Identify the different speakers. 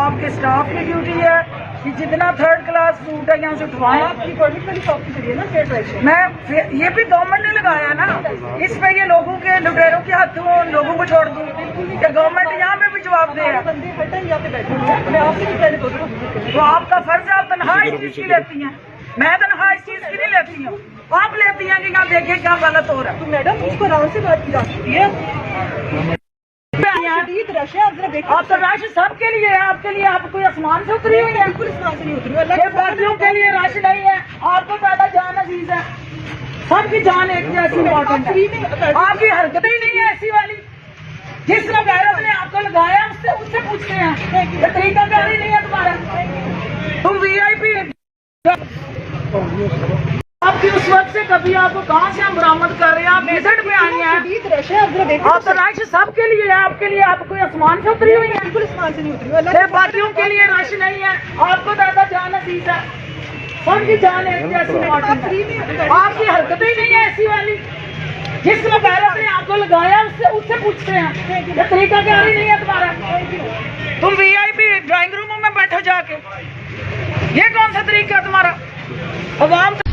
Speaker 1: आपके स्टाफ की ड्यूटी है कि जितना थर्ड क्लास फूड है यहाँ से उठवाएं।
Speaker 2: आपकी परमिट वाली शॉप की है ना फेयर ट्राई।
Speaker 1: मैं ये भी गवर्नमेंट ने लगाया ना, इस पे ये लोगों के लुटेरों के हाथों लोगों को छोड़ दूँ कि गवर्नमेंट यहाँ पे भी जवाब दे।
Speaker 2: बंदे हर टाइम यहाँ पे बैठे हुए हैं, मैं आपसे भी पहले बोल रहा हूँ
Speaker 1: तो आपका फर्ज है, आप तनख्वाह इस चीज की लेती हैं, मैं तनख्वाह इस चीज की नहीं लेती हूँ। आप लेती हैं कि यहाँ देखें क्या गलत हो रहा है।
Speaker 2: तो मैडम इसको आराम से बात की जा सकती है।
Speaker 1: आप तो राशि सबके लिए है, आपके लिए आप कोई आसमान से उतरी हुई है?
Speaker 2: बिल्कुल आसमान से नहीं उतरी हुई।
Speaker 1: ये बाकियों के लिए राशि नहीं है, आपको ज्यादा जान अजीज है। सबकी जान एक जैसी इम्पोर्टेंट है, आपकी हरकतें ही नहीं है ऐसी वाली। जिस वगैरह ने आपको लगाया उससे पूछते हैं, ये तरीका कारी नहीं है तुम्हारा। तुम VIP आपकी उस वक्त से कभी आपको कहाँ से हम बरामद कर रहे हैं? आप विजिट में आई हैं। आप तो राशि सबके लिए है, आपके लिए आप कोई आसमान से उतरी हुई है?
Speaker 2: बिल्कुल आसमान से नहीं उतरी हुई।
Speaker 1: बाकियों के लिए राशि नहीं है, आपको ज्यादा जान अजीज है। सबकी जान एक जैसी इम्पोर्टेंट है, आपकी हरकतें ही नहीं है ऐसी वाली। जिस वगैरह ने आपको लगाया उससे पूछते हैं, ये तरीका कारी नहीं है तुम्हारा। तुम VIP ड्राइंग रूमों में बैठो जाके, ये कौन सा तरीका है तुम्हारा? अवाम